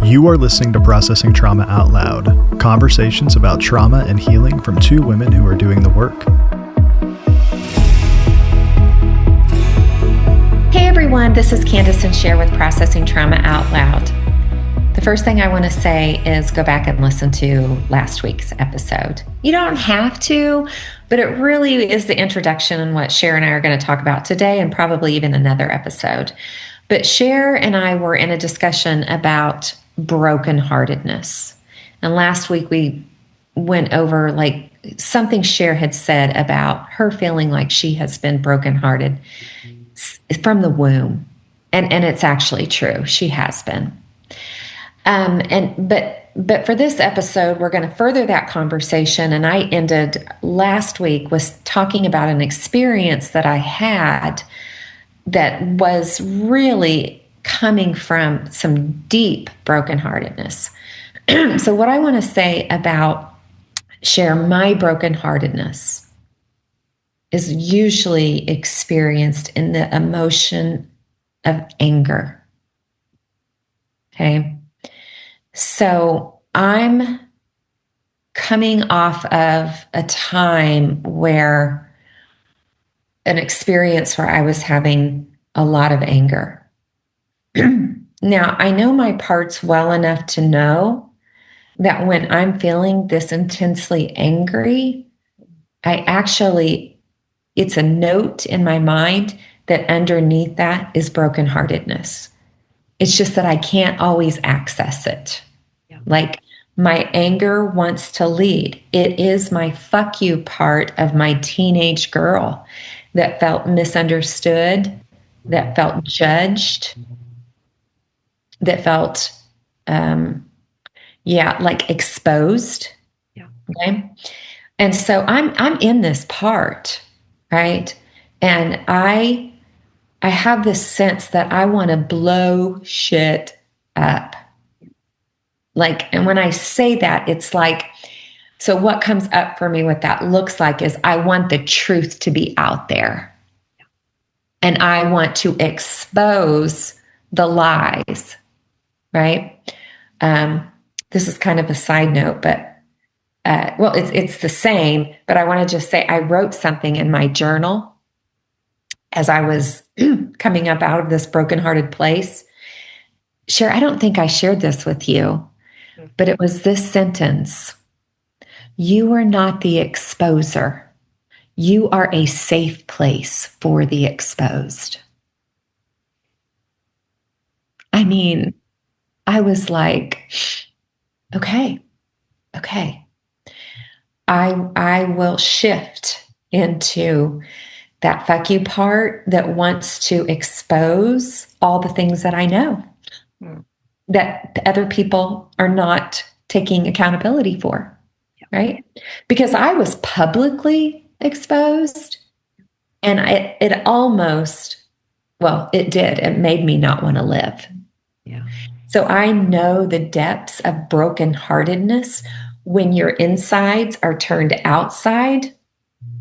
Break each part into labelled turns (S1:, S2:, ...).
S1: You are listening to Processing Trauma Out Loud, conversations about trauma and healing from two women who are doing the work.
S2: Hey everyone, this is Kandace and Sher with Processing Trauma Out Loud. The first thing I want to say is go back and listen to last week's episode. You don't have to, but it really is the introduction and what Sher and I are going to talk about today and probably even another episode. But Sher and I were in a discussion about brokenheartedness. And last week we went over like something Sher had said about her feeling like she has been brokenhearted from the womb. And it's actually true. She has been. But for this episode, we're going to further that conversation. And I ended last week was talking about an experience that I had that was really coming from some deep brokenheartedness. So what I want to say about Share my brokenheartedness is usually experienced in the emotion of anger. Okay. So I'm coming off of a time where an experience where I was having a lot of anger. Now, I know my parts well enough to know that when I'm feeling this intensely angry, it's a note in my mind that underneath that is brokenheartedness. It's just that I can't always access it. Yeah. Like my anger wants to lead. It is my fuck you part of my teenage girl that felt misunderstood, that felt judged, that felt, like exposed. Yeah. Okay. And so I'm in this part, right? And I have this sense that I want to blow shit up. Like, and when I say that, it's like, so what comes up for me, what that looks like is I want the truth to be out there. And I want to expose the lies, right? This is kind of a side note, but it's the same, but I want to just say I wrote something in my journal as I was coming up out of this brokenhearted place. Sher, I don't think I shared this with you, but it was this sentence. You are not the exposer. You are a safe place for the exposed. I mean, I was like, okay. I will shift into that fuck you part that wants to expose all the things that I know that other people are not taking accountability for, right? Because I was publicly exposed and it made me not want to live. Yeah. So I know the depths of brokenheartedness when your insides are turned outside.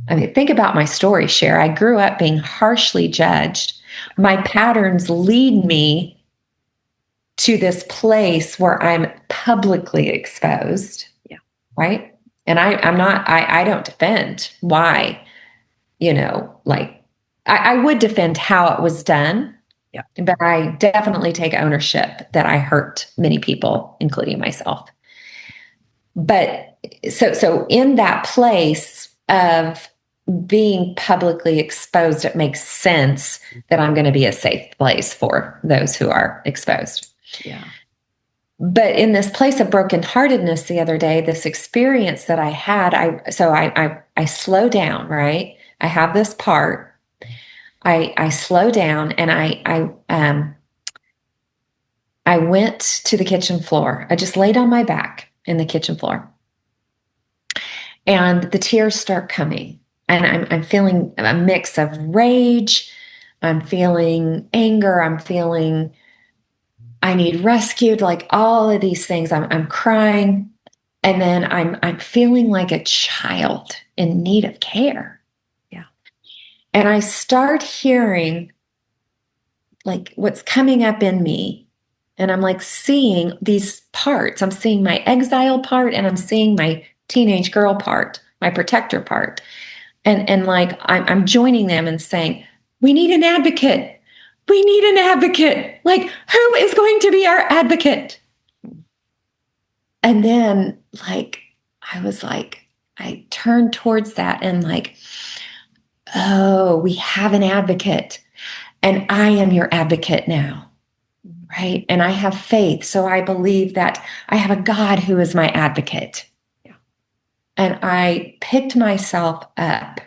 S2: I mean, think about my story, Sher. I grew up being harshly judged. My patterns lead me to this place where I'm publicly exposed. Yeah. Right. And I don't defend why, I would defend how it was done. Yeah. But I definitely take ownership that I hurt many people, including myself. But so in that place of being publicly exposed, it makes sense that I'm going to be a safe place for those who are exposed. Yeah. But in this place of brokenheartedness the other day, this experience that I had, I slow down, right? I have this part. I slow down and I went to the kitchen floor. I just laid on my back in the kitchen floor. And the tears start coming. And I'm feeling a mix of rage. I'm feeling anger. I'm feeling I need rescued, like all of these things. I'm crying. And then I'm feeling like a child in need of care. Yeah. And I start hearing like what's coming up in me And I'm like seeing these parts. I'm seeing my exile part and I'm seeing my teenage girl part, my protector part. And like I'm joining them and saying, we need an advocate. We need an advocate. Like, who is going to be our advocate? And then like I was like, I turned towards that and like, oh, we have an advocate. And I am your advocate now. Right. And I have faith. So I believe that I have a God who is my advocate.
S3: Yeah.
S2: And I picked myself up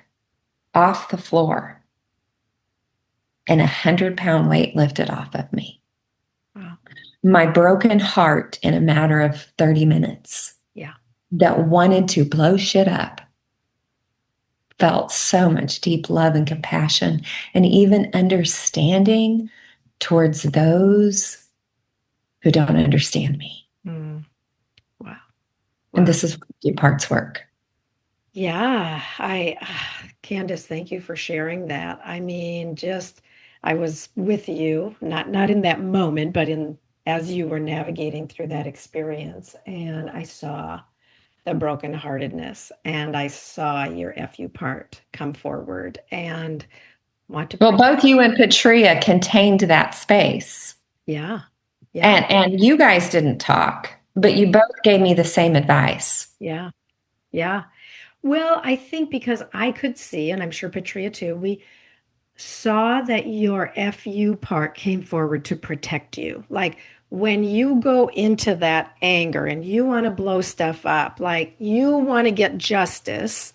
S2: off the floor and 100-pound weight lifted off of me.
S3: Wow.
S2: My broken heart in a matter of 30 minutes.
S3: Yeah.
S2: That wanted to blow shit up felt so much deep love and compassion and even understanding towards those who don't understand me.
S3: Mm. Wow.
S2: And this is your part's work.
S3: Yeah, Kandace, thank you for sharing that. I mean, just I was with you, not in that moment, but in as you were navigating through that experience, and I saw the brokenheartedness, and I saw your FU part come forward, and want to.
S2: Well, both you and Patria contained that space.
S3: Yeah, yeah,
S2: And you guys didn't talk, but you both gave me the same advice.
S3: yeah, yeah. Well, I think because I could see, and I'm sure Patria too, we saw that your FU part came forward to protect you. Like when you go into that anger and you want to blow stuff up, like you want to get justice.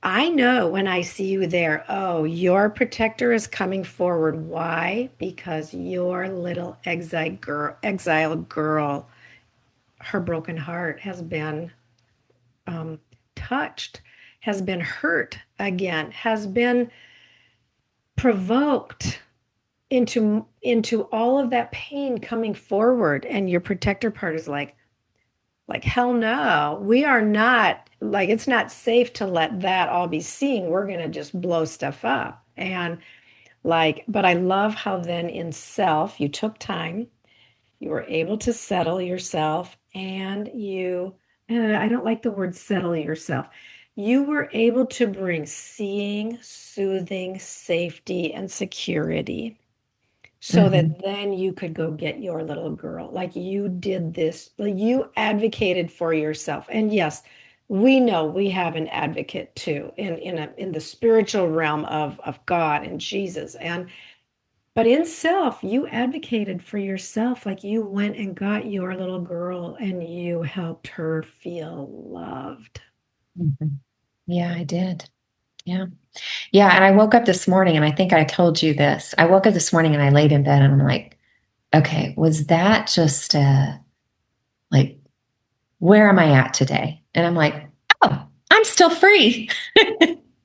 S3: I know when I see you there, oh, your protector is coming forward. Why? Because your little exiled girl, her broken heart has been touched, has been hurt again, has been provoked into all of that pain coming forward, and your protector part is like hell no, we are not, like it's not safe to let that all be seen, we're going to just blow stuff up. And like, but I love how then in self you took time, you were able to settle yourself, and I don't like the word settle yourself, you were able to bring seeing, soothing, safety, and security so that then you could go get your little girl. Like you did this, like you advocated for yourself. And yes, we know we have an advocate too in the spiritual realm of God and Jesus. But in self, you advocated for yourself. Like you went and got your little girl and you helped her feel loved.
S2: Yeah, I did. Yeah. Yeah. And I woke up this morning and I think I told you this. I woke up this morning and I laid in bed and I'm like, okay, was that just like, where am I at today? And I'm like, oh, I'm still free.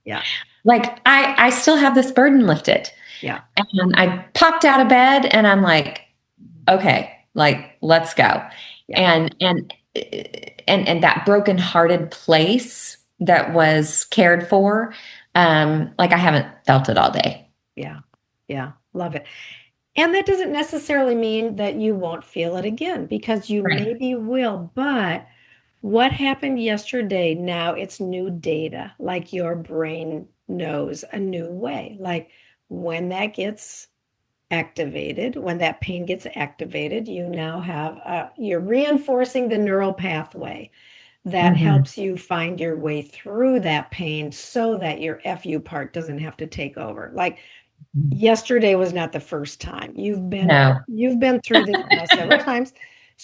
S3: Yeah.
S2: Like I still have this burden lifted.
S3: Yeah.
S2: And I popped out of bed and I'm like, okay, like let's go.
S3: Yeah.
S2: And that brokenhearted place that was cared for, like I haven't felt it all day.
S3: Yeah. Yeah. Love it. And that doesn't necessarily mean that you won't feel it again, because you
S2: Right.
S3: maybe will. But what happened yesterday, now it's new data. Like your brain knows a new way. Like when that gets activated, when that pain gets activated, you now have, you're reinforcing the neural pathway that helps you find your way through that pain so that your FU part doesn't have to take over. Like yesterday was not the first time. You've been through this now several times.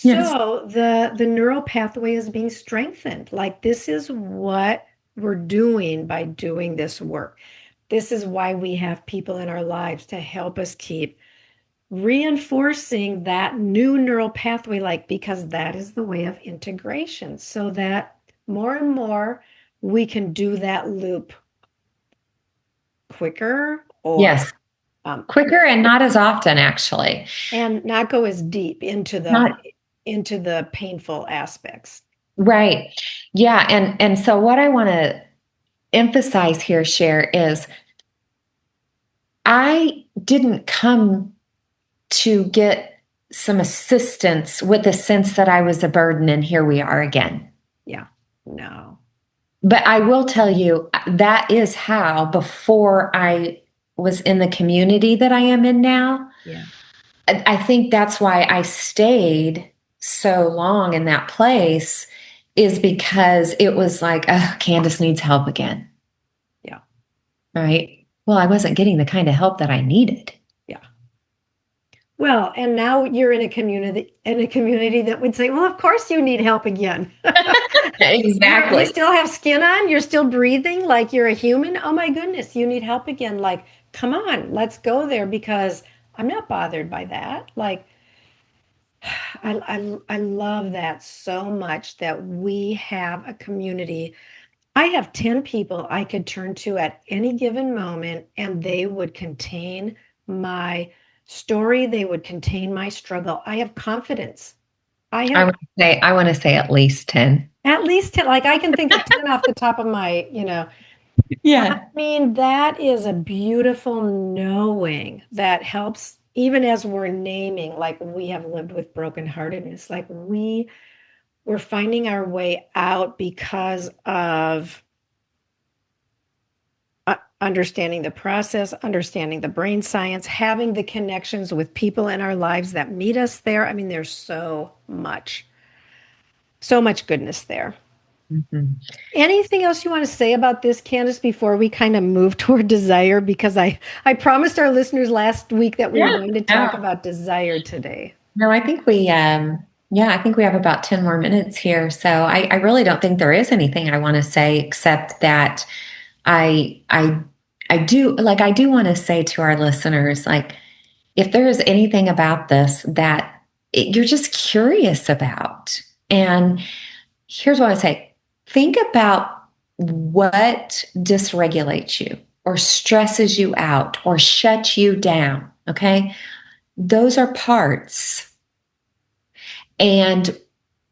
S2: Yes.
S3: So the neural pathway is being strengthened. Like this is what we're doing by doing this work. This is why we have people in our lives to help us keep reinforcing that new neural pathway, like because that is the way of integration, so that more and more we can do that loop quicker or
S2: Yes. Quicker and not as often, actually.
S3: and not go as deep into the painful aspects.
S2: Right. Yeah. And so what I want to emphasize here, Sher, is I didn't come to get some assistance with the sense that I was a burden, and here we are again.
S3: Yeah. No.
S2: But I will tell you, that is how, before I was in the community that I am in now,
S3: Yeah.
S2: I think that's why I stayed so long in that place, is because it was like, oh, Kandace needs help again.
S3: Yeah.
S2: Right. Well, I wasn't getting the kind of help that I needed.
S3: Yeah. Well, and now you're in a community that would say, well, of course you need help again.
S2: Exactly.
S3: You still have skin on, you're still breathing like you're a human. Oh my goodness, you need help again. Like, come on, let's go there, because I'm not bothered by that. Like, I love that so much, that we have a community. I have 10 people I could turn to at any given moment, and they would contain my story. They would contain my struggle. I have confidence. I have
S2: I want to say at least 10.
S3: at least 10, like I can think of 10 off the top of my, I
S2: Yeah.
S3: mean, that is a beautiful knowing that helps, even as we're naming, like we have lived with brokenheartedness, like we're finding our way out because of understanding the process, understanding the brain science, having the connections with people in our lives that meet us there. I mean, there's so much goodness there.
S2: Mm-hmm.
S3: Anything else you want to say about this, Kandace, before we kind of move toward desire? Because I promised our listeners last week that we were going to talk about desire today.
S2: No, I think I think we have about 10 more minutes here. So I really don't think there is anything I want to say, except that I, I, I do want to say to our listeners, like, if there is anything about this that you're just curious about, and here's what I say: think about what dysregulates you or stresses you out or shuts you down. Okay. Those are parts. And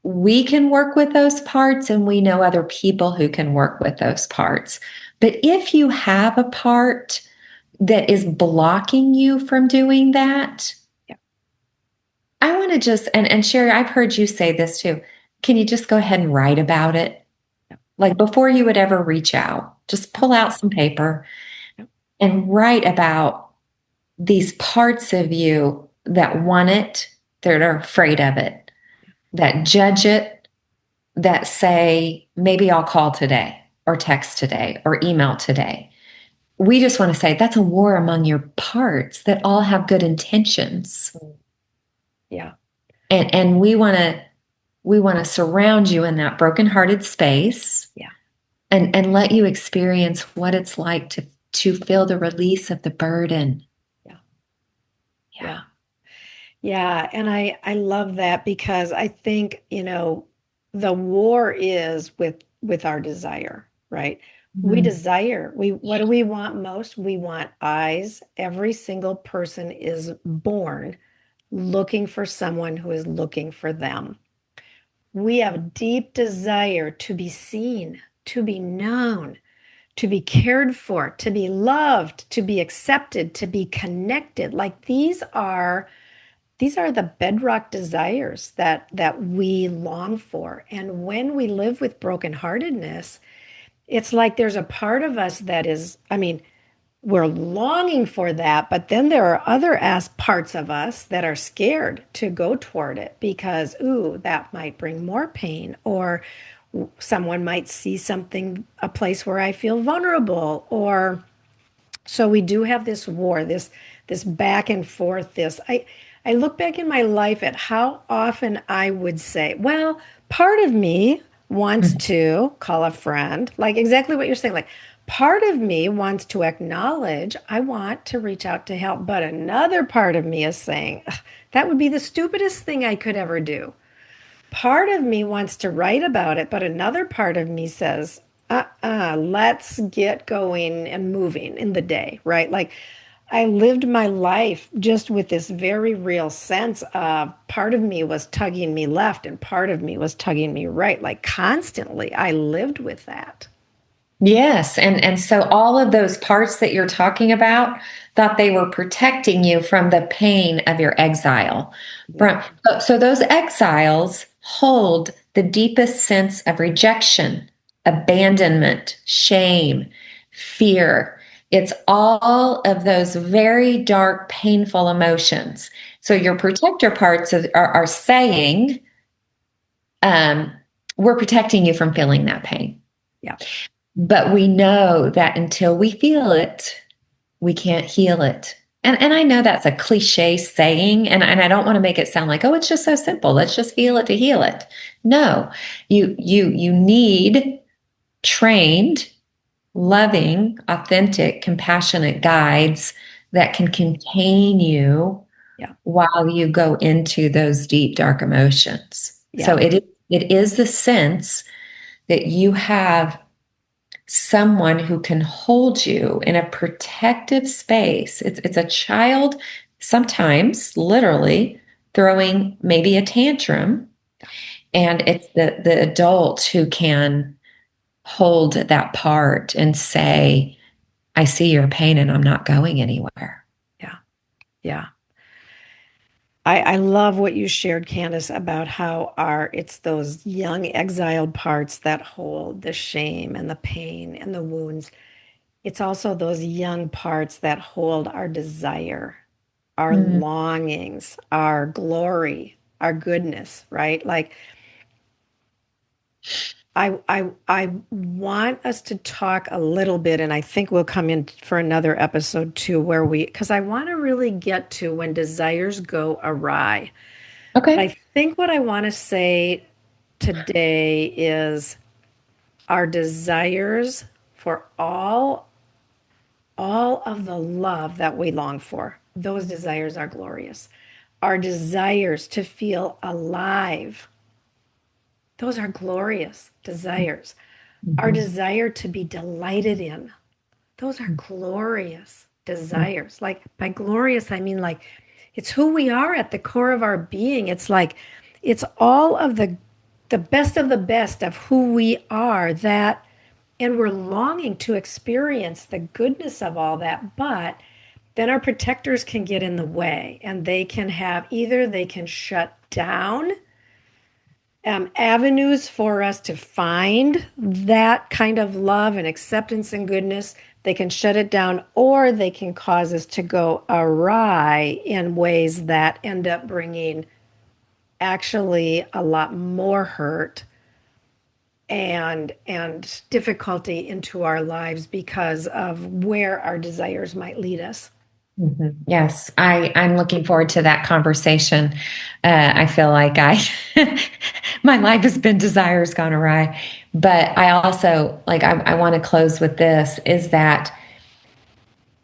S2: we can work with those parts, and we know other people who can work with those parts. But if you have a part that is blocking you from doing that,
S3: Yeah.
S2: I want to just, and Sherry, I've heard you say this too. Can you just go ahead and write about it?
S3: Yeah.
S2: Like, before you would ever reach out, just pull out some paper
S3: Yeah.
S2: and write about these parts of you that want it, that are afraid of it, that judge it, that say, maybe I'll call today or text today or email today. We just want to say that's a war among your parts that all have good intentions.
S3: Yeah.
S2: And we want to surround you in that brokenhearted space.
S3: Yeah.
S2: And let you experience what it's like to feel the release of the burden.
S3: Yeah. Yeah. Yeah. And I love that, because I think, the war is with our desire, right? We desire, what do we want most? We want eyes. Every single person is born looking for someone who is looking for them. We have deep desire to be seen, to be known, to be cared for, to be loved, to be accepted, to be connected. Like, these are the bedrock desires that we long for. And when we live with brokenheartedness, it's like there's a part of us that is, I mean, we're longing for that, but then there are other parts of us that are scared to go toward it, because, ooh, that might bring more pain, or someone might see something, a place where I feel vulnerable, or so we do have this war, this back and forth. I look back in my life at how often I would say, well, part of me wants to call a friend, like exactly what you're saying. Like, part of me wants to acknowledge, I want to reach out to help, but another part of me is saying, "Ugh, that would be the stupidest thing I could ever do." Part of me wants to write about it, but another part of me says, let's get going and moving in the day, right? Like, I lived my life just with this very real sense of part of me was tugging me left and part of me was tugging me right. Like, constantly, I lived with that.
S2: Yes. And so all of those parts that you're talking about thought they were protecting you from the pain of your exile.
S3: Yeah.
S2: So those exiles hold the deepest sense of rejection, abandonment, shame, fear. It's all of those very dark, painful emotions. So your protector parts are saying, um, we're protecting you from feeling that pain.
S3: Yeah.
S2: But we know that until we feel it, we can't heal it. And I know that's a cliche saying, and I don't want to make it sound like, oh, it's just so simple. Let's just feel it to heal it. No, you need trained, loving, authentic, compassionate guides that can contain you
S3: Yeah.
S2: while you go into those deep, dark emotions. So
S3: Yeah.
S2: it is the sense that you have someone who can hold you in a protective space. It's a child, sometimes literally throwing maybe a tantrum, and it's the adult who can hold that part and say, I see your pain and I'm not going anywhere.
S3: Yeah. Yeah. I love what you shared, Candace, about how it's those young exiled parts that hold the shame and the pain and the wounds. It's also those young parts that hold our desire, our
S2: Mm.
S3: longings, our glory, our goodness, right? Like I want us to talk a little bit, and I think we'll come in for another episode too, because I want to really get to when desires go awry. But I
S2: Okay.
S3: think what I want to say today is our desires for all of the love that we long for. Those desires are glorious. Our desires to feel alive. Those are glorious desires. Our
S2: Mhm.
S3: desire to be delighted in. Those are glorious desires. Like by glorious, I mean like it's who we are at the core of our being. It's like it's all of the best of who we are that and we're longing to experience the goodness of all that, but then our protectors can get in the way and they can have either they can shut down avenues for us to find that kind of love and acceptance and goodness. They can shut it down, or they can cause us to go awry in ways that end up bringing actually a lot more hurt and difficulty into our lives because of where our desires might lead us.
S2: Yes, I'm looking forward to that conversation. I feel like my life has been desires gone awry, but I also I want to close with this is that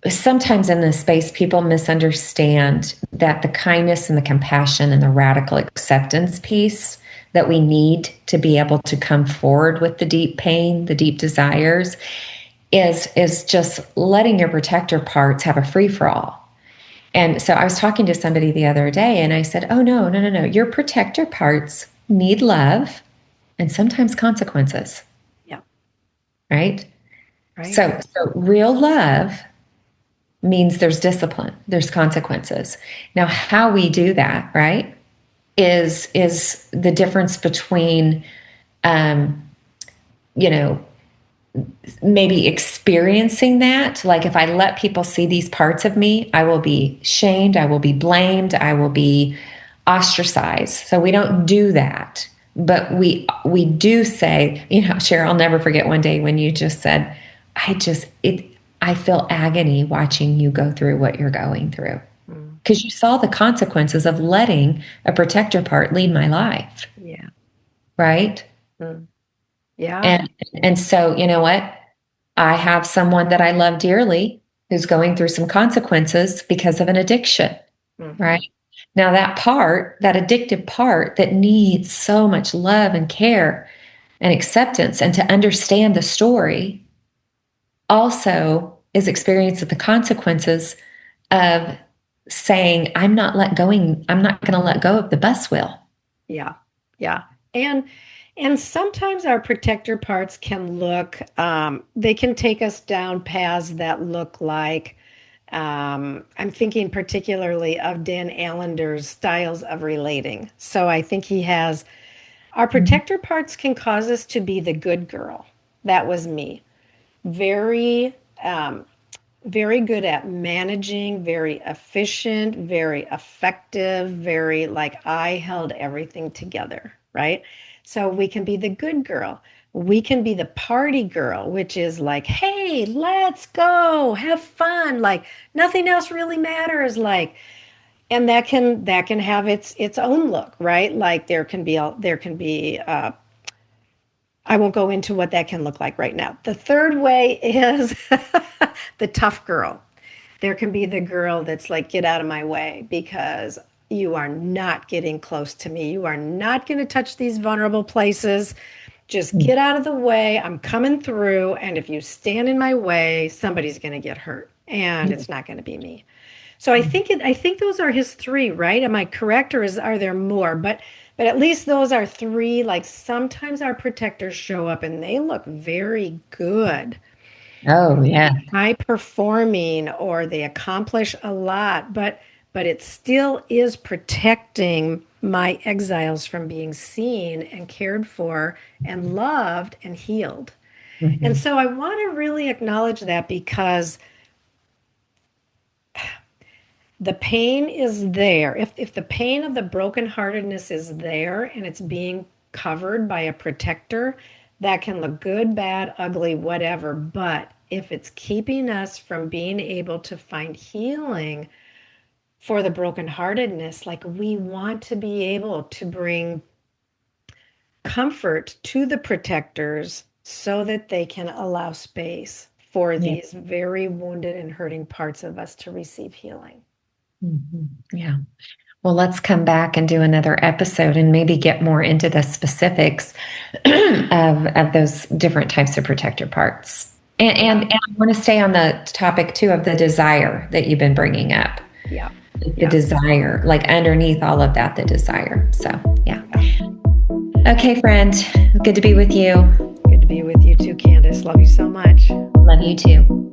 S2: sometimes in this space, people misunderstand that the kindness and the compassion and the radical acceptance piece that we need to be able to come forward with the deep pain, the deep desires, is just letting your protector parts have a free for all. And so I was talking to somebody the other day and I said, oh, no, no, no, no. Your protector parts need love and sometimes consequences,
S3: Yeah,
S2: right?
S3: right.
S2: So real love means there's discipline, there's consequences. Now, how we do that, right, is the difference between, um, you know, maybe experiencing that. Like if I let people see these parts of me, I will be shamed, I will be blamed, I will be ostracized. So we don't do that. But we do say, Cheryl, I'll never forget one day when you just said, I feel agony watching you go through what you're going through.
S3: Mm,
S2: Because you saw the consequences of letting a protector part lead my life,
S3: yeah.
S2: right?
S3: Mm, yeah.
S2: And so, you know what? I have someone that I love dearly who's going through some consequences because of an addiction,
S3: Hmm.
S2: right? Now, that part, that addictive part that needs so much love and care and acceptance and to understand the story also is experiencing the consequences of saying, I'm not going to let go of the bus wheel.
S3: Yeah. Yeah. And And sometimes our protector parts can look, they can take us down paths that look like, I'm thinking particularly of Dan Allender's styles of relating. So I think he has, our protector parts can cause us to be the good girl. That was me. Very, very good at managing, very efficient, very effective, very like I held everything together, right? So we can be the good girl. We can be the party girl, which is like, hey, let's go, have fun. Like nothing else really matters. Like, and that can have its own look, right? Like there can be I won't go into what that can look like right now. The third way is the tough girl. There can be the girl that's like, get out of my way because you are not getting close to me. You are not going to touch these vulnerable places. Just get out of the way. I'm coming through. And if you stand in my way, somebody's going to get hurt. And it's not going to be me. So I think those are his three, right? Am I correct, or are there more? But at least those are three. Like sometimes our protectors show up and they look very good,
S2: Oh, yeah.
S3: high performing, or they accomplish a lot, but it still is protecting my exiles from being seen and cared for and loved and healed. And so I want to really acknowledge that because the pain is there. If the pain of the brokenheartedness is there and it's being covered by a protector, that can look good, bad, ugly, whatever. But if it's keeping us from being able to find healing for the brokenheartedness, like we want to be able to bring comfort to the protectors so that they can allow space for
S2: Yeah.
S3: these very wounded and hurting parts of us to receive healing.
S2: Yeah. Well, let's come back and do another episode and maybe get more into the specifics of those different types of protector parts. And I want to stay on the topic too of the desire that you've been bringing up.
S3: Yeah.
S2: The desire, like underneath all of that, the desire. So, yeah. Okay, friend. Good to be with you.
S3: Good to be with you too, Candace. Love you so much.
S2: Love you too.